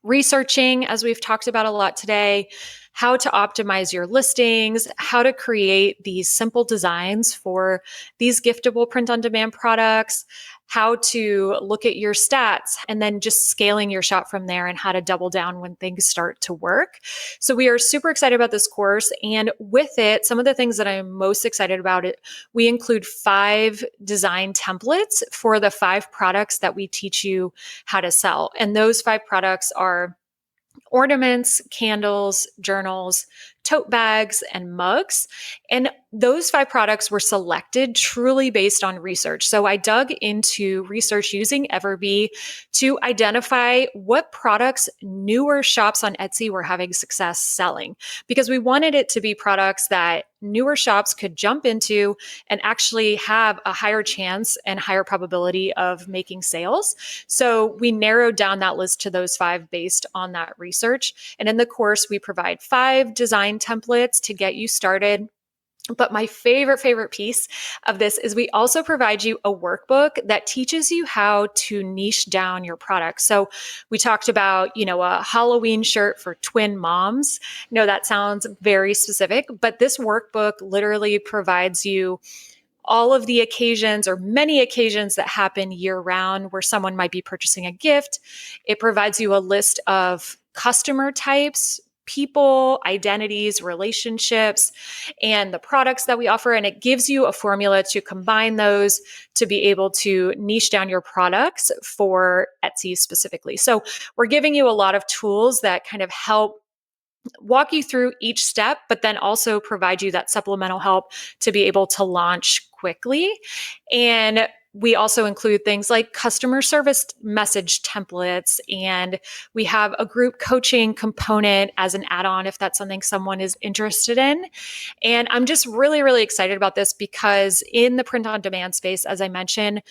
researching, as we've talked about a lot today, how to optimize your listings, how to create these simple designs for these giftable print-on-demand products, how to look at your stats, and then just scaling your shop from there and how to double down when things start to work. So we are super excited about this course. And with it, some of the things that I'm most excited about it, we include 5 design templates for the 5 products that we teach you how to sell. And those 5 products are ornaments, candles, journals, tote bags, and mugs. And those 5 products were selected truly based on research. So I dug into research using Everbee to identify what products newer shops on Etsy were having success selling, because we wanted it to be products that newer shops could jump into and actually have a higher chance and higher probability of making sales. So we narrowed down that list to those 5 based on that research. And in the course, we provide 5 design templates to get you started. But my favorite piece of this is we also provide you a workbook that teaches you how to niche down your product. So we talked about, a Halloween shirt for twin moms. That sounds very specific, but this workbook literally provides you all of the occasions or many occasions that happen year round where someone might be purchasing a gift. It provides you a list of customer types, people, identities, relationships, and the products that we offer. And it gives you a formula to combine those to be able to niche down your products for Etsy specifically. So we're giving you a lot of tools that kind of help walk you through each step, but then also provide you that supplemental help to be able to launch quickly. And we also include things like customer service message templates, and we have a group coaching component as an add-on if that's something someone is interested in. And I'm just really excited about this because in the print on demand space, as I mentioned,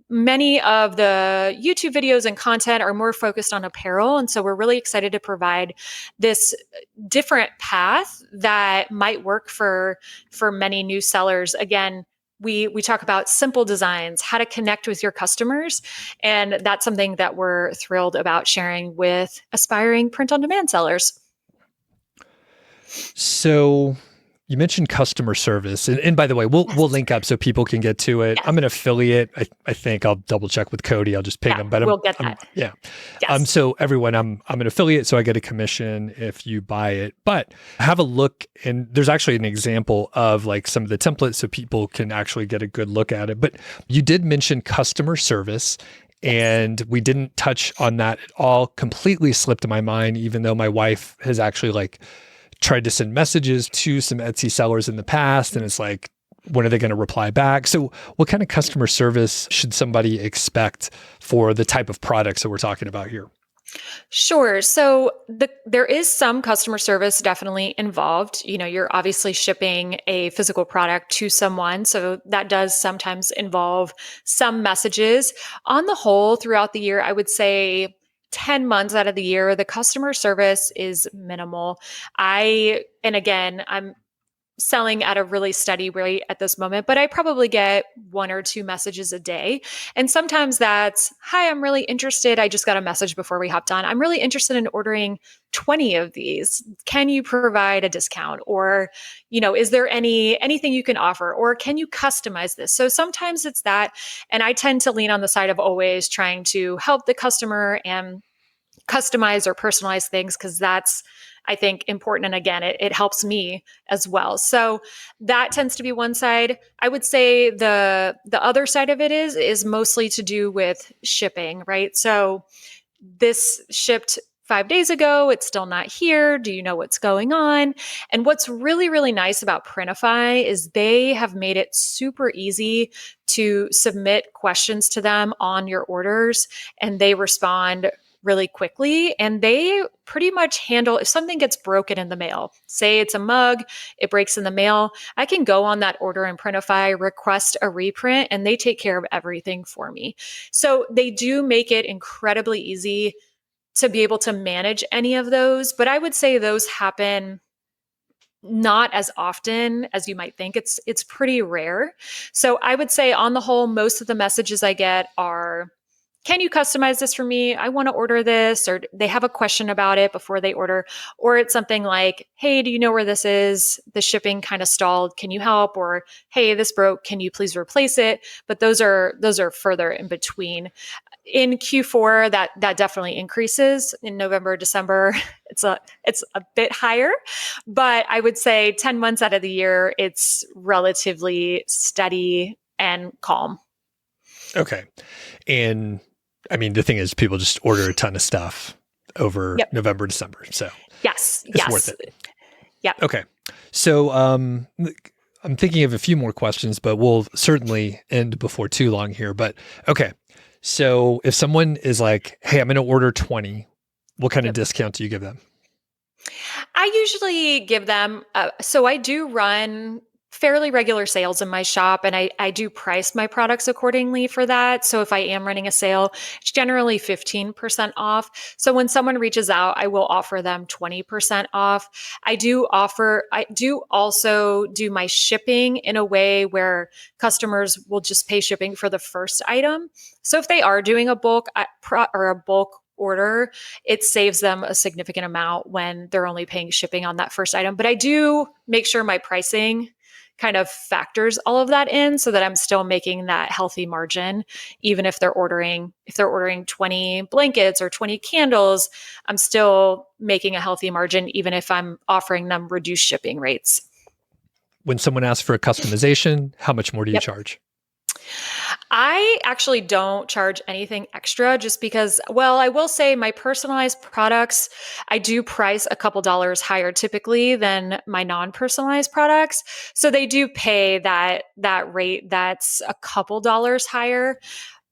many of the YouTube videos and content are more focused on apparel. And so we're really excited to provide this different path that might work for many new sellers. Again, we talk about simple designs, how to connect with your customers. And that's something that we're thrilled about sharing with aspiring print on demand sellers. So you mentioned customer service, and by the way, we'll link up so people can get to it. Yes. I'm an affiliate. I think I'll double check with Cody. I'll just ping him. But we'll get that. Yeah. Yes. So everyone, I'm an affiliate, so I get a commission if you buy it. But have a look, and there's actually an example of like some of the templates so people can actually get a good look at it. But you did mention customer service. And we didn't touch on that at all. Completely slipped my mind, even though my wife has actually tried to send messages to some Etsy sellers in the past. And it's like, when are they going to reply back? So what kind of customer service should somebody expect for the type of products that we're talking about here? Sure. So there is some customer service definitely involved. You're obviously shipping a physical product to someone. So that does sometimes involve some messages. On the whole, throughout the year, I would say 10 months out of the year, the customer service is minimal. And again, I'm selling at a really steady rate at this moment, but I probably get 1 or 2 messages a day. And sometimes that's, hi, I'm really interested. I just got a message before we hopped on. I'm really interested in ordering 20 of these. Can you provide a discount? Or, is there anything you can offer? Or can you customize this? So sometimes it's that. And I tend to lean on the side of always trying to help the customer and customize or personalize things, because that's, I think, important. And again, it helps me as well. So that tends to be one side. I would say the other side of it is mostly to do with shipping, right? So this shipped 5 days ago. It's still not here. Do you know what's going on? And what's really nice about Printify is they have made it super easy to submit questions to them on your orders, and they respond really quickly. And they pretty much handle, if something gets broken in the mail, say it's a mug, it breaks in the mail, I can go on that order in Printify, request a reprint, and they take care of everything for me. So they do make it incredibly easy to be able to manage any of those. But I would say those happen not as often as you might think. It's pretty rare. So I would say on the whole, most of the messages I get are can you customize this for me? I want to order this, or they have a question about it before they order. Or it's something like, hey, do you know where this is? The shipping kind of stalled. Can you help? Or, hey, this broke. Can you please replace it? But those are further in between. In Q4, that definitely increases. In November, December, it's a bit higher, but I would say 10 months out of the year, it's relatively steady and calm. Okay. And I mean, the thing is, people just order a ton of stuff over Yep. November, December. So Yes. it's Yes. worth it. Yep. Okay. So I'm thinking of a few more questions, but we'll certainly end before too long here. But okay. So if someone is like, hey, I'm going to order 20, what kind of Yep. discount do you give them? I usually give them, so I do run fairly regular sales in my shop, and I do price my products accordingly for that. So if I am running a sale, it's generally 15% off. So when someone reaches out, I will offer them 20% off. I do also do my shipping in a way where customers will just pay shipping for the first item. So if they are doing a bulk or a bulk order, it saves them a significant amount when they're only paying shipping on that first item. But I do make sure my pricing kind of factors all of that in so that I'm still making that healthy margin. Even if they're ordering 20 blankets or 20 candles, I'm still making a healthy margin even if I'm offering them reduced shipping rates. When someone asks for a customization, how much more do you Yep. charge? I actually don't charge anything extra just because, well, I will say my personalized products, I do price a couple dollars higher typically than my non-personalized products. So they do pay that rate that's a couple dollars higher.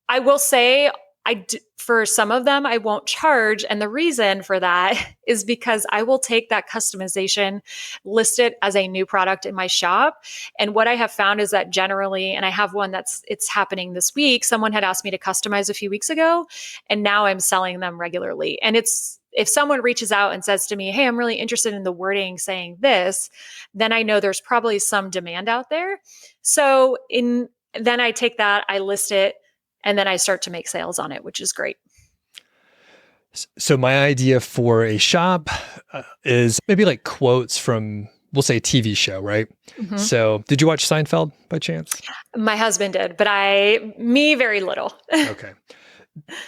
I will say for some of them, I won't charge. And the reason for that is because I will take that customization, list it as a new product in my shop. And what I have found is that generally, and I have one it's happening this week, someone had asked me to customize a few weeks ago, and now I'm selling them regularly. And if someone reaches out and says to me, hey, I'm really interested in the wording saying this, then I know there's probably some demand out there. Then I take that, I list it, and then I start to make sales on it, which is great. So my idea for a shop is maybe like quotes from, we'll say, a TV show, right? Mm-hmm. So did you watch Seinfeld by chance? My husband did, but me very little. Okay.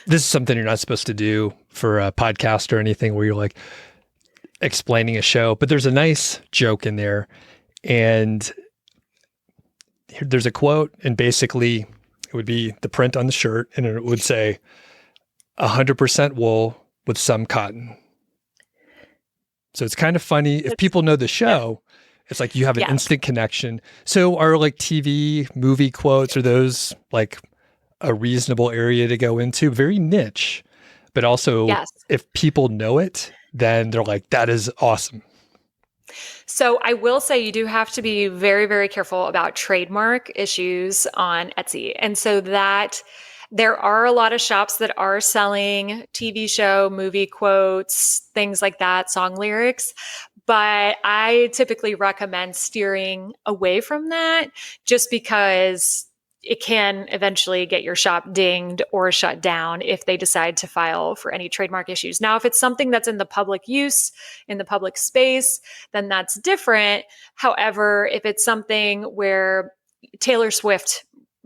This is something you're not supposed to do for a podcast or anything where you're like explaining a show, but there's a nice joke in there. And there's a quote, and basically it would be the print on the shirt, and it would say 100% wool with some cotton. So it's kind of funny. If people know the show, it's like you have an instant connection. So are like TV, movie quotes, are those like a reasonable area to go into? Very niche, but also if people know it, then they're like, that is awesome. So I will say you do have to be very, very careful about trademark issues on Etsy. And so that there are a lot of shops that are selling TV show, movie quotes, things like that, song lyrics. But I typically recommend steering away from that just because it can eventually get your shop dinged or shut down if they decide to file for any trademark issues. Now, if it's something that's in the public use, in the public space, then that's different. However, if it's something where Taylor Swift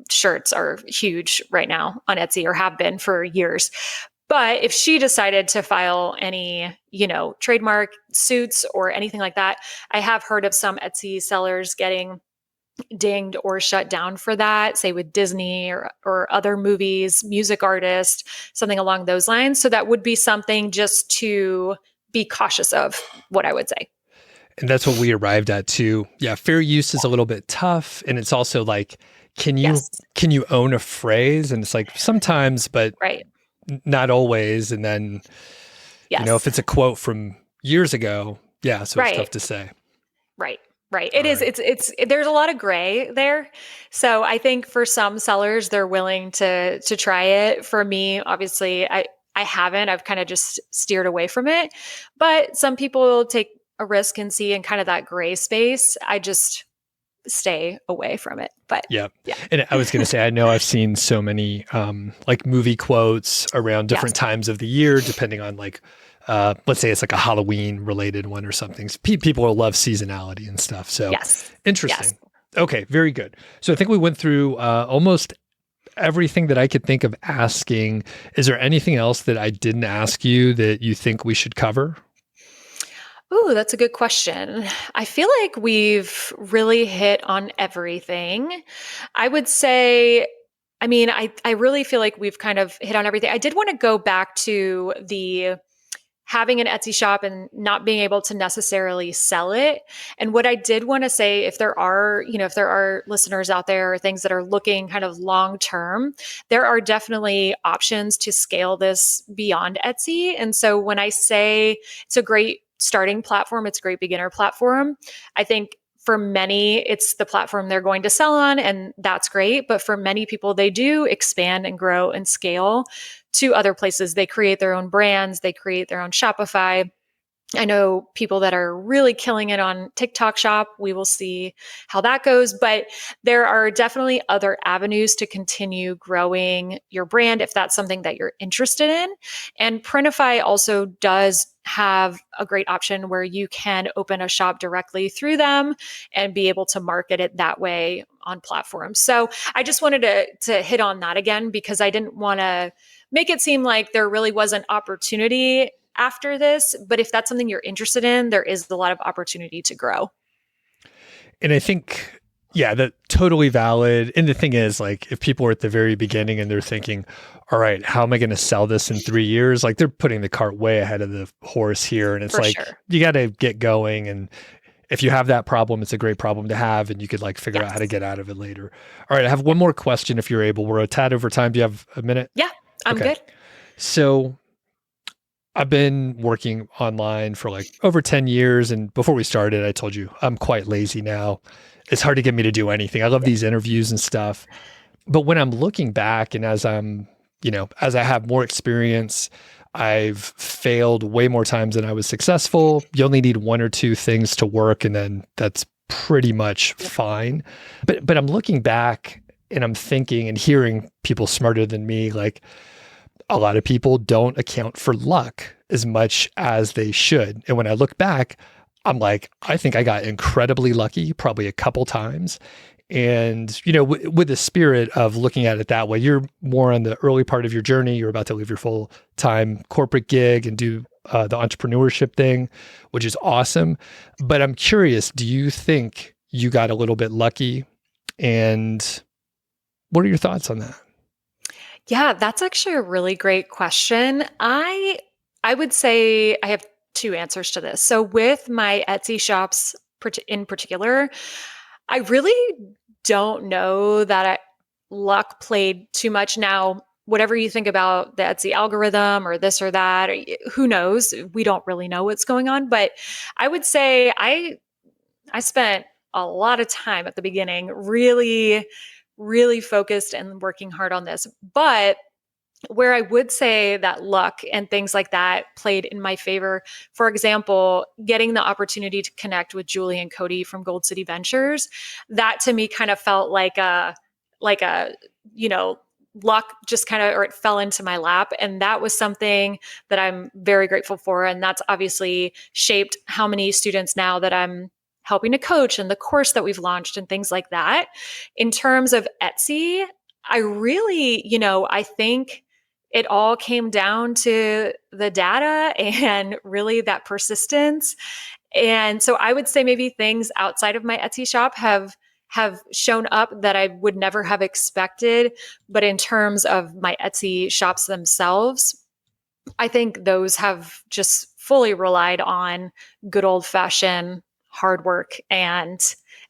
shirts are huge right now on Etsy or have been for years. But if she decided to file any, trademark suits or anything like that, I have heard of some Etsy sellers getting dinged or shut down for that, say with Disney or other movies, music artists, something along those lines. So that would be something just to be cautious of, what I would say. And that's what we arrived at too. Yeah, fair use is a little bit tough. And it's also like, can you own a phrase? And it's like sometimes, but not always. And then, if it's a quote from years ago, so it's tough to say. Right. It is. It's there's a lot of gray there. So I think for some sellers, they're willing to try it. For me, obviously, I haven't. I've kind of just steered away from it. But some people take a risk and see in kind of that gray space. stay away from it. But yeah. yeah. And I was going to say, I know I've seen so many like movie quotes around different times of the year, depending on like, let's say it's like a Halloween related one or something. People will love seasonality and stuff. So interesting. Okay, very good. So I think we went through almost everything that I could think of asking. Is there anything else that I didn't ask you that you think we should cover? Ooh, that's a good question. I feel like we've really hit on everything. I would say, I mean, I really feel like we've kind of hit on everything. I did want to go back to the having an Etsy shop and not being able to necessarily sell it. And what I did want to say, if there are, if there are listeners out there or things that are looking kind of long term, there are definitely options to scale this beyond Etsy. And so when I say it's a great starting platform, it's a great beginner platform, I think for many, it's the platform they're going to sell on, and that's great. But for many people, they do expand and grow and scale to other places. They create their own brands, they create their own Shopify. I know people that are really killing it on TikTok Shop. We will see how that goes. But there are definitely other avenues to continue growing your brand if that's something that you're interested in. And Printify also does have a great option where you can open a shop directly through them and be able to market it that way on platforms. So I just wanted to hit on that again, because I didn't want to make it seem like there really wasn't opportunity after this. But if that's something you're interested in, there is a lot of opportunity to grow. And I think, yeah, that's totally valid. And the thing is, like, if people are at the very beginning and they're thinking, all right, how am I going to sell this in 3 years? Like, they're putting the cart way ahead of the horse here. And it's you got to get going. And if you have that problem, it's a great problem to have, and you could like figure out how to get out of it later. All right. I have one more question if you're able. We're a tad over time. Do you have a minute? Yeah, I'm good. So I've been working online for like over 10 years. And before we started, I told you I'm quite lazy now. It's hard to get me to do anything. I love these interviews and stuff. But when I'm looking back, and as I'm, as I have more experience, I've failed way more times than I was successful. You only need one or two things to work, and then that's pretty much fine. But I'm looking back and I'm thinking and hearing people smarter than me, like, a lot of people don't account for luck as much as they should. And when I look back, I'm like, I think I got incredibly lucky, probably a couple times. And, with the spirit of looking at it that way, you're more on the early part of your journey. You're about to leave your full-time corporate gig and do the entrepreneurship thing, which is awesome. But I'm curious, do you think you got a little bit lucky? And what are your thoughts on that? Yeah, that's actually a really great question. I would say I have two answers to this. So with my Etsy shops in particular, I really don't know that luck played too much. Now, whatever you think about the Etsy algorithm or this or that, who knows? We don't really know what's going on. But I would say I spent a lot of time at the beginning really focused and working hard on this. But where I would say that luck and things like that played in my favor, for example, getting the opportunity to connect with Julie and Cody from Gold City Ventures, that to me kind of felt like a, luck just kind of, or it fell into my lap. And that was something that I'm very grateful for. And that's obviously shaped how many students now that I'm helping to coach and the course that we've launched and things like that. In terms of Etsy, I really, I think it all came down to the data and really that persistence. And so I would say maybe things outside of my Etsy shop have shown up that I would never have expected. But in terms of my Etsy shops themselves, I think those have just fully relied on good old fashioned hard work. And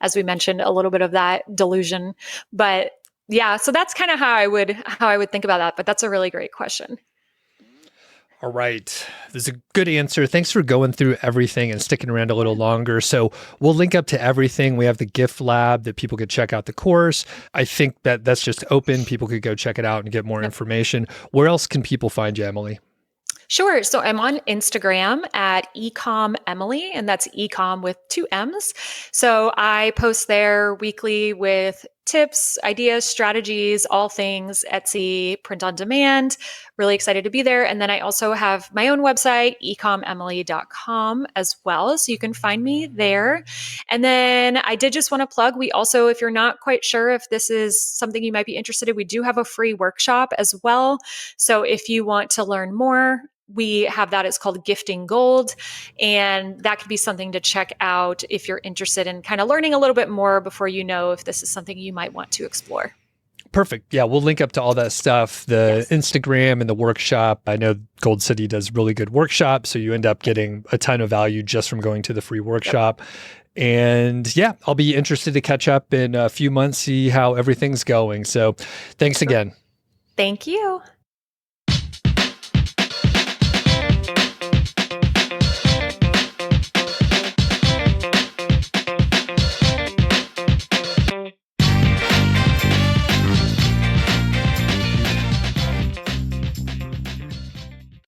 as we mentioned, a little bit of that delusion. But yeah, so that's kind of how I would think about that. But that's a really great question. All right. There's a good answer. Thanks for going through everything and sticking around a little longer. So we'll link up to everything. We have the Giftlab that people could check out the course. I think that's just open. People could go check it out and get more information. Where else can people find you, Emily? Sure. So I'm on Instagram at ecom Emily, and that's ecom with 2 M's. So I post there weekly with tips, ideas, strategies, all things Etsy print on demand. Really excited to be there. And then I also have my own website, ecomemily.com as well. So you can find me there. And then I did just want to plug, we also, if you're not quite sure if this is something you might be interested in, we do have a free workshop as well. So if you want to learn more, we have that. It's called Gifting Gold. And that could be something to check out if you're interested in kind of learning a little bit more before you know if this is something you might want to explore. Perfect. Yeah, we'll link up to all that stuff, the Instagram and the workshop. I know Gold City does really good workshops, so you end up getting a ton of value just from going to the free workshop. Yep. And yeah, I'll be interested to catch up in a few months, see how everything's going. So thanks again. Thank you.